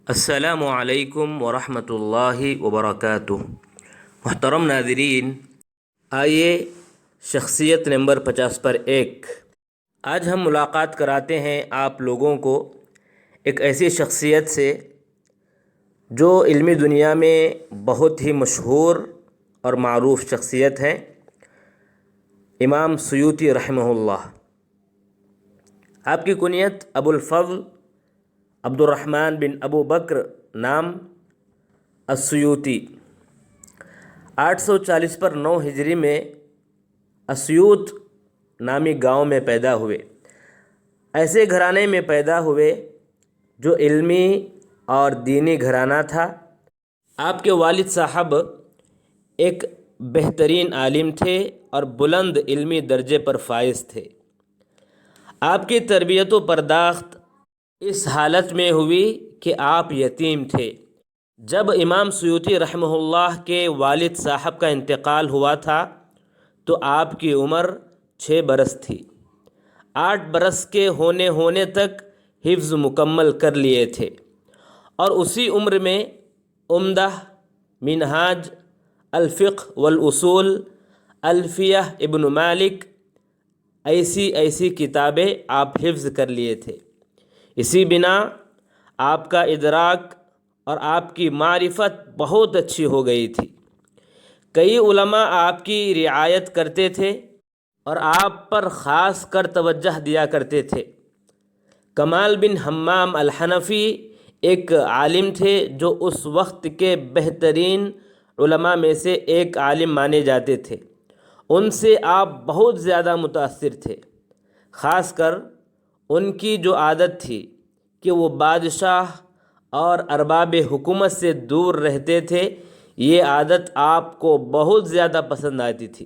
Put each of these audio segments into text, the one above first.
السلام علیکم ورحمۃ اللہ وبرکاتہ۔ محترم ناظرین، آئیے شخصیت نمبر 50 پر آج ہم ملاقات کراتے ہیں آپ لوگوں کو ایک ایسی شخصیت سے جو علمی دنیا میں بہت ہی مشہور اور معروف شخصیت ہے، امام سیوطی رحمہ اللہ۔ آپ کی کنیت ابو الفضل عبد الرحمن بن ابو بکر نام السیوطی 840 ہجری میں اسیوط نامی گاؤں میں پیدا ہوئے۔ ایسے گھرانے میں پیدا ہوئے جو علمی اور دینی گھرانہ تھا۔ آپ کے والد صاحب ایک بہترین عالم تھے اور بلند علمی درجے پر فائز تھے۔ آپ کی تربیت و پرداخت اس حالت میں ہوئی کہ آپ یتیم تھے۔ جب امام سیوطی رحمہ اللہ کے والد صاحب کا انتقال ہوا تھا تو آپ کی عمر 6 برس تھی۔ 8 برس کے ہونے تک حفظ مکمل کر لیے تھے اور اسی عمر میں عمدہ، منہاج، الفقہ والاصول، الفیہ ابن مالک ایسی کتابیں آپ حفظ کر لیے تھے۔ اسی بنا آپ کا ادراک اور آپ کی معرفت بہت اچھی ہو گئی تھی۔ کئی علماء آپ کی رعایت کرتے تھے اور آپ پر خاص کر توجہ دیا کرتے تھے۔ کمال بن حمام الحنفی ایک عالم تھے جو اس وقت کے بہترین علماء میں سے ایک عالم مانے جاتے تھے۔ ان سے آپ بہت زیادہ متاثر تھے۔ خاص کر ان کی جو عادت تھی کہ وہ بادشاہ اور ارباب حکومت سے دور رہتے تھے، یہ عادت آپ کو بہت زیادہ پسند آتی تھی۔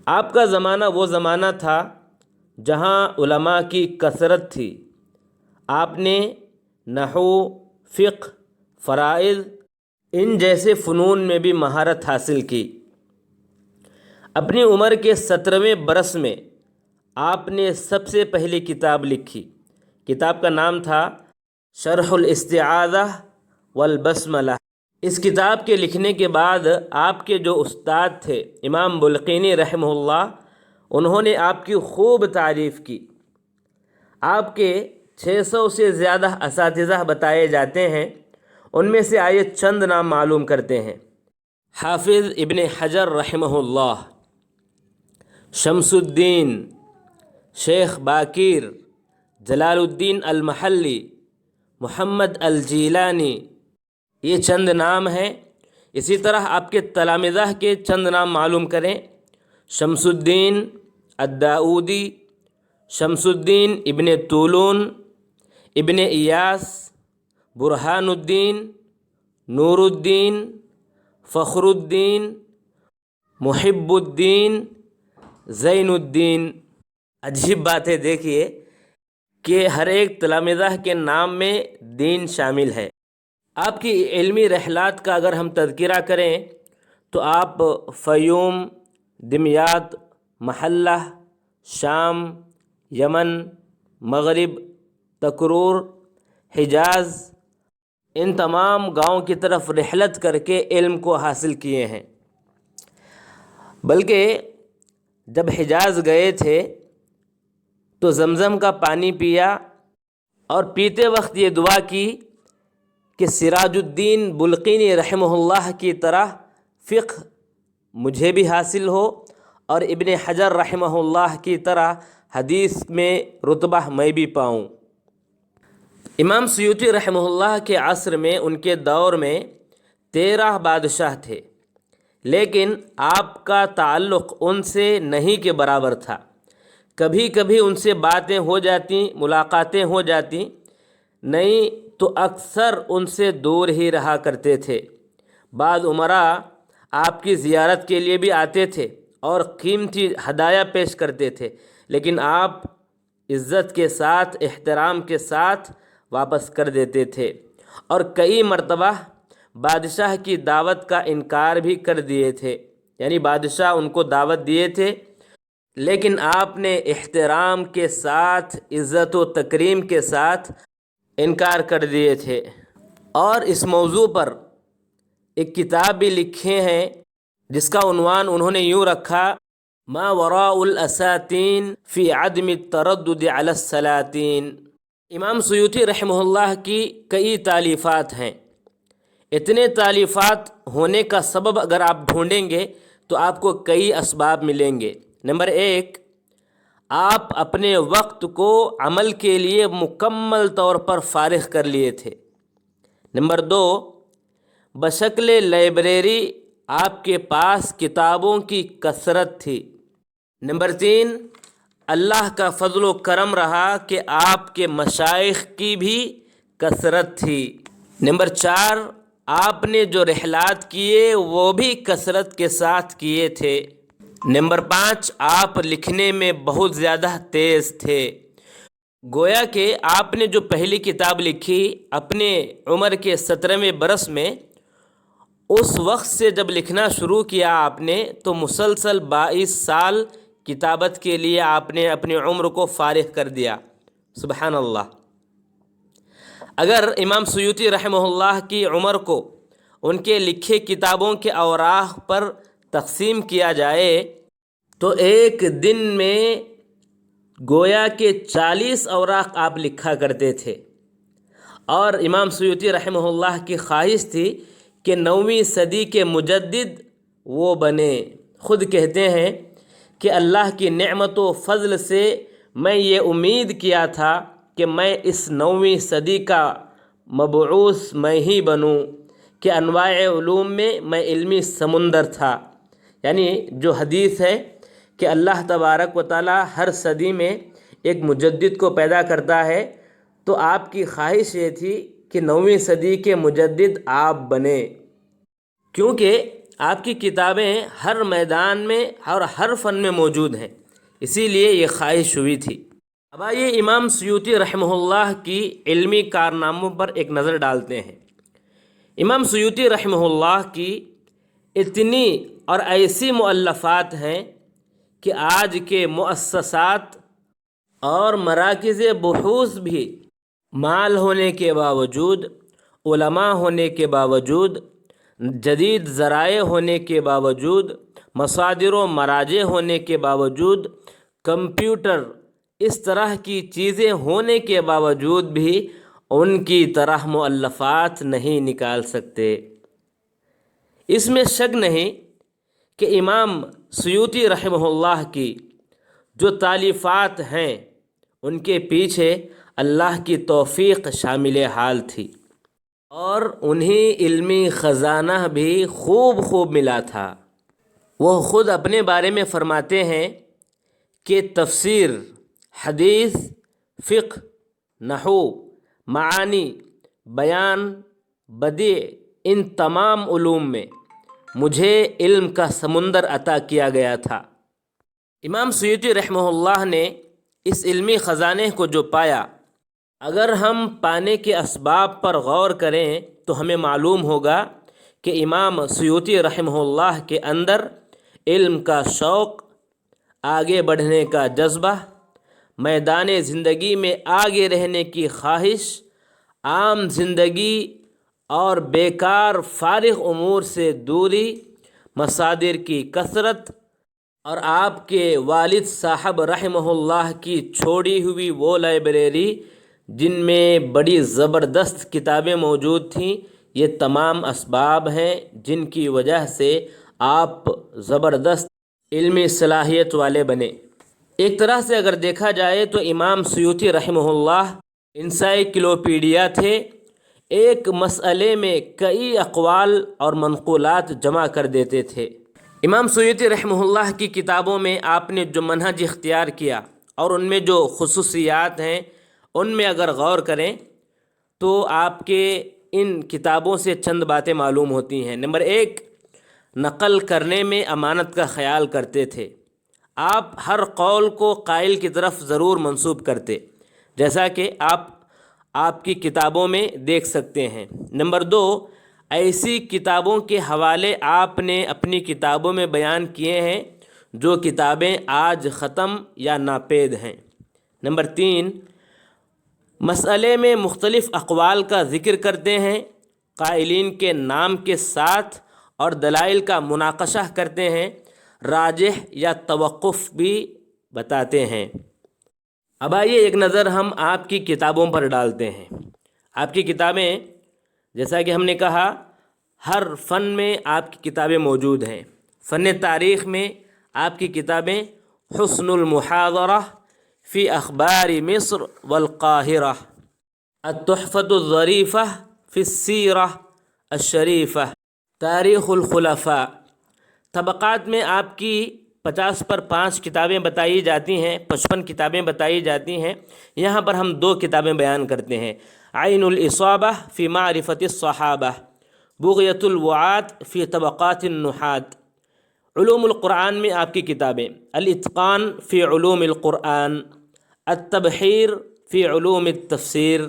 آپ کا زمانہ وہ زمانہ تھا جہاں علماء کی کثرت تھی۔ آپ نے نحو، فقہ، فرائض ان جیسے فنون میں بھی مہارت حاصل کی۔ اپنی عمر کے 17ویں برس میں آپ نے سب سے پہلی کتاب لکھی۔ کتاب کا نام تھا شرح الاستعاذہ والبسملہ۔ اس کتاب کے لکھنے کے بعد آپ کے جو استاد تھے امام بلقینی رحمہ اللہ، انہوں نے آپ کی خوب تعریف کی۔ آپ کے 600 سے زیادہ اساتذہ بتائے جاتے ہیں۔ ان میں سے آئیے چند نام معلوم کرتے ہیں۔ حافظ ابن حجر رحمہ اللہ، شمس الدین، شیخ باقیر، جلال الدین المحلی، محمد الجیلانی، یہ چند نام ہیں۔ اسی طرح آپ کے تلامذہ کے چند نام معلوم کریں۔ شمس الدین الداؤدی، شمس الدین ابن طولون، ابن ایاس، برہان الدین، نور الدین، فخر الدین، محب الدین، زین الدین۔ عجیب بات ہے، دیکھیے کہ ہر ایک تلامذہ کے نام میں دین شامل ہے۔ آپ کی علمی رحلات کا اگر ہم تذکرہ کریں تو آپ فیوم، دمیاط، محلہ، شام، یمن، مغرب، تکرور، حجاز، ان تمام گاؤں کی طرف رحلت کر کے علم کو حاصل کیے ہیں۔ بلکہ جب حجاز گئے تھے تو زمزم کا پانی پیا اور پیتے وقت یہ دعا کی کہ سراج الدین بلقینی رحمہ اللہ کی طرح فقہ مجھے بھی حاصل ہو اور ابن حجر رحمہ اللہ کی طرح حدیث میں رتبہ میں بھی پاؤں۔ امام سیوطی رحمہ اللہ کے عصر میں، ان کے دور میں 13 بادشاہ تھے، لیکن آپ کا تعلق ان سے نہیں کے برابر تھا۔ کبھی کبھی ان سے باتیں ہو جاتی، ملاقاتیں ہو جاتی، نہیں تو اکثر ان سے دور ہی رہا کرتے تھے۔ بعض امراء آپ کی زیارت کے لیے بھی آتے تھے اور قیمتی ہدایہ پیش کرتے تھے، لیکن آپ عزت کے ساتھ، احترام کے ساتھ واپس کر دیتے تھے اور کئی مرتبہ بادشاہ کی دعوت کا انکار بھی کر دیے تھے۔ یعنی بادشاہ ان کو دعوت دیے تھے لیکن آپ نے احترام کے ساتھ، عزت و تکریم کے ساتھ انکار کر دیے تھے، اور اس موضوع پر ایک کتاب بھی لکھے ہیں جس کا عنوان انہوں نے یوں رکھا، ما وراء الاساتین فی عدم التردد علی السلاطین۔ امام سیوطی رحمہ اللہ کی کئی تالیفات ہیں۔ اتنے تالیفات ہونے کا سبب اگر آپ ڈھونڈیں گے تو آپ کو کئی اسباب ملیں گے۔ نمبر 1، آپ اپنے وقت کو عمل کے لیے مکمل طور پر فارغ کر لیے تھے۔ نمبر 2، بشکل لائبریری آپ کے پاس کتابوں کی کثرت تھی۔ نمبر 3، اللہ کا فضل و کرم رہا کہ آپ کے مشائخ کی بھی کثرت تھی۔ نمبر 4، آپ نے جو رحلات کیے وہ بھی کثرت کے ساتھ کیے تھے۔ نمبر 5، آپ لکھنے میں بہت زیادہ تیز تھے۔ گویا کہ آپ نے جو پہلی کتاب لکھی اپنے عمر کے 17ویں برس میں، اس وقت سے جب لکھنا شروع کیا آپ نے تو مسلسل 22 سال کتابت کے لیے آپ نے اپنی عمر کو فارغ کر دیا۔ سبحان اللہ! اگر امام سیوطی رحمہ اللہ کی عمر کو ان کے لکھے کتابوں کے اوراق پر تقسیم کیا جائے تو ایک دن میں گویا کہ 40 اوراق آپ لکھا کرتے تھے، اور امام سیوطی رحمہ اللہ کی خواہش تھی کہ 9ویں صدی کے مجدد وہ بنے۔ خود کہتے ہیں کہ اللہ کی نعمت و فضل سے میں یہ امید کیا تھا کہ میں اس 9ویں صدی کا مبعوث میں ہی بنوں، کہ انواع علوم میں علمی سمندر تھا۔ یعنی جو حدیث ہے کہ اللہ تبارک و تعالی ہر صدی میں ایک مجدد کو پیدا کرتا ہے، تو آپ کی خواہش یہ تھی کہ 9ویں صدی کے مجدد آپ بنے، کیونکہ آپ کی کتابیں ہر میدان میں اور ہر فن میں موجود ہیں، اسی لیے یہ خواہش ہوئی تھی۔ اب آئیے امام سیوطی رحمہ اللہ کی علمی کارناموں پر ایک نظر ڈالتے ہیں۔ امام سیوطی رحمہ اللہ کی اتنی اور ایسی مؤلفات ہیں کہ آج کے مؤسسات اور مراکز بحوث بھی مال ہونے کے باوجود، علماء ہونے کے باوجود، جدید ذرائع ہونے کے باوجود، مصادر و مراجع ہونے کے باوجود، کمپیوٹر اس طرح کی چیزیں ہونے کے باوجود بھی ان کی طرح مؤلفات نہیں نکال سکتے۔ اس میں شک نہیں کہ امام سیوطی رحمہ اللہ کی جو تالیفات ہیں ان کے پیچھے اللہ کی توفیق شامل حال تھی، اور انہیں علمی خزانہ بھی خوب ملا تھا۔ وہ خود اپنے بارے میں فرماتے ہیں کہ تفسیر، حدیث، فقہ، نحو، معانی، بیان، بدیع، ان تمام علوم میں مجھے علم کا سمندر عطا کیا گیا تھا۔ امام سیوطی رحمہ اللہ نے اس علمی خزانے کو جو پایا، اگر ہم پانے کے اسباب پر غور کریں تو ہمیں معلوم ہوگا کہ امام سیوطی رحمہ اللہ کے اندر علم کا شوق، آگے بڑھنے کا جذبہ، میدان زندگی میں آگے رہنے کی خواہش، عام زندگی اور بیکار فارغ امور سے دوری، مصادر کی کثرت، اور آپ کے والد صاحب رحمہ اللہ کی چھوڑی ہوئی وہ لائبریری جن میں بڑی زبردست کتابیں موجود تھیں، یہ تمام اسباب ہیں جن کی وجہ سے آپ زبردست علمی صلاحیت والے بنے۔ ایک طرح سے اگر دیکھا جائے تو امام سیوطی رحمہ اللہ انسائکلوپیڈیا تھے، ایک مسئلے میں کئی اقوال اور منقولات جمع کر دیتے تھے۔ امام سیوطی رحمہ اللہ کی کتابوں میں آپ نے جو منہج اختیار کیا اور ان میں جو خصوصیات ہیں ان میں اگر غور کریں تو آپ کے ان کتابوں سے چند باتیں معلوم ہوتی ہیں۔ نمبر 1، نقل کرنے میں امانت کا خیال کرتے تھے۔ آپ ہر قول کو قائل کی طرف ضرور منسوب کرتے، جیسا کہ آپ کی کتابوں میں دیکھ سکتے ہیں۔ نمبر 2، ایسی کتابوں کے حوالے آپ نے اپنی کتابوں میں بیان کیے ہیں جو کتابیں آج ختم یا ناپید ہیں۔ نمبر 3، مسئلے میں مختلف اقوال کا ذکر کرتے ہیں، قائلین کے نام کے ساتھ، اور دلائل کا مناقشہ کرتے ہیں، راجح یا توقف بھی بتاتے ہیں۔ اب آئیے ایک نظر ہم آپ کی کتابوں پر ڈالتے ہیں۔ آپ کی کتابیں، جیسا کہ ہم نے کہا، ہر فن میں آپ کی کتابیں موجود ہیں۔ فن تاریخ میں آپ کی کتابیں حسن المحاضرہ فی اخبار مصر والقاہرہ، التحفۃ الظریفہ فی السیرہ الشریفہ، تاریخ الخلفاء۔ طبقات میں آپ کی 50 پر 5 کتابیں بتائی جاتی ہیں، 55 کتابیں بتائی جاتی ہیں۔ یہاں پر ہم 2 کتابیں بیان کرتے ہیں، عین الاصابہ فی معرفۃ الصحابہ، بغیۃ الوعاة فی طبقات النحاة۔ علوم القرآن میں آپ کی کتابیں الاتقان فی علوم القرآن، التبحیر فی علوم التفسیر،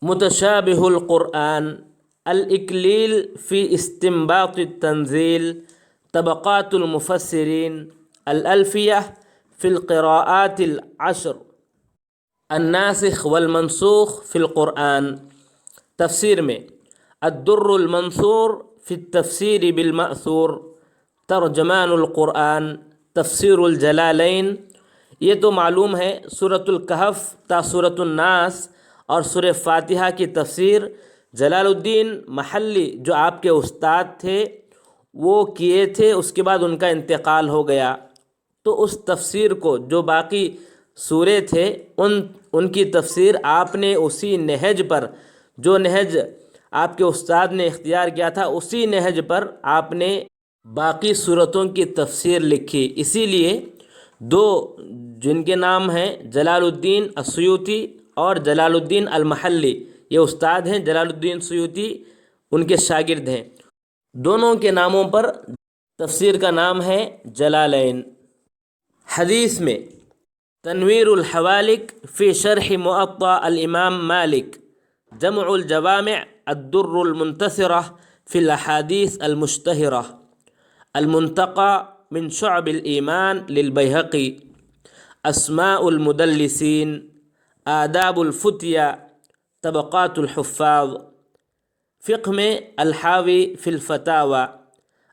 متشابہ القرآن، الاکلیل فی استنباط التنزیل، طبقات المفسرین، الالفیہ فی القراءات العشر، الناسخ والمنسوخ فی القرآن۔ تفسیر میں الدر المنثور فی التفسیر بالمأثور، ترجمان القرآن، تفسیر الجلالین۔ یہ تو معلوم ہے، سورۃ الکہف تا سورۃ الناس اور سورہ فاتحہ کی تفسیر جلال الدین محلی جو آپ کے استاد تھے وہ کیے تھے، اس کے بعد ان کا انتقال ہو گیا، تو اس تفسیر کو جو باقی سورے تھے ان کی تفسیر آپ نے اسی نہج پر، جو نہج آپ کے استاد نے اختیار کیا تھا، اسی نہج پر آپ نے باقی صورتوں کی تفسیر لکھی۔ اسی لیے 2 جن کے نام ہیں جلال الدین السیوطی اور جلال الدین المحلی، یہ استاد ہیں، جلال الدین سیوطی ان کے شاگرد ہیں، دونوں کے ناموں پر تفسیر کا نام ہے جلالین۔ حدیث میں تنویر الحوالک فی شرح موطأ الامام مالک، جمع الجوامع، الدر المنتصرہ فی الاحادیث المشتہرہ، المنتقى من شعب الایمان للبیہقی، اسماء المدلسین، آداب الفتیہ، طبقات الحفاظ۔ فقہ میں الحاوی فی الفتاوی،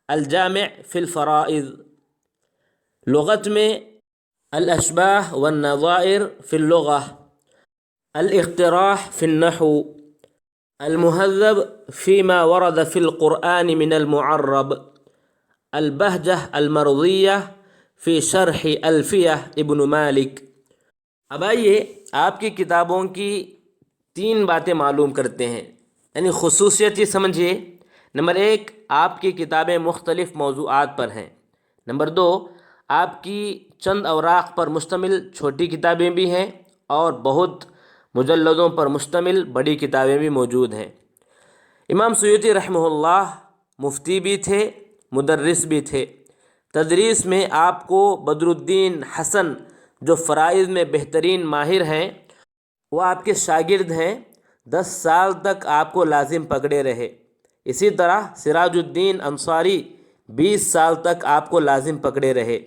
الجامع فی الفرائض۔ لغت میں الاشباہ والنظائر فی اللغہ، الاقتراح فی النحو، المہذب فیما ورد فی القرآن من المعرب، البہجہ المرضیہ فی شرح الفیہ ابن مالک۔ اب آئیے آپ کی کتابوں کی 3 باتیں معلوم کرتے ہیں، یعنی خصوصیت یہ سمجھیے۔ نمبر 1، آپ کی کتابیں مختلف موضوعات پر ہیں۔ نمبر 2، آپ کی چند اوراق پر مشتمل چھوٹی کتابیں بھی ہیں اور بہت مجلدوں پر مشتمل بڑی کتابیں بھی موجود ہیں۔ امام سیوطی رحمہ اللہ مفتی بھی تھے، مدرس بھی تھے۔ تدریس میں آپ کو بدر الدین حسن جو فرائض میں بہترین ماہر ہیں، وہ آپ کے شاگرد ہیں، 10 سال تک آپ کو لازم پکڑے رہے۔ اسی طرح سراج الدین انصاری 20 سال تک آپ کو لازم پکڑے رہے۔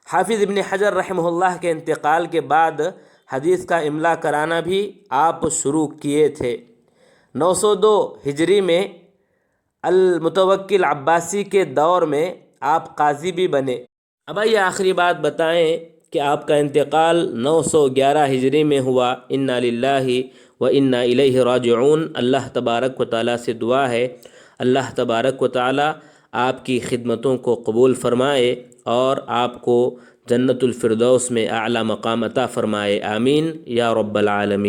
حافظ ابن حجر رحمہ اللہ کے انتقال کے بعد حدیث کا املا کرانا بھی آپ شروع کیے تھے۔ 902 ہجری میں المتوکل عباسی کے دور میں آپ قاضی بھی بنے۔ اب آئیے آخری بات بتائیں کہ آپ کا انتقال 911 ہجری میں ہوا۔ انا للہ و انا الیہ راجعون۔ اللہ تبارک و تعالیٰ سے دعا ہے اللہ تبارک و تعالیٰ آپ کی خدمتوں کو قبول فرمائے اور آپ کو جنت الفردوس میں اعلیٰ مقام عطا فرمائے، آمین یا رب العالمین۔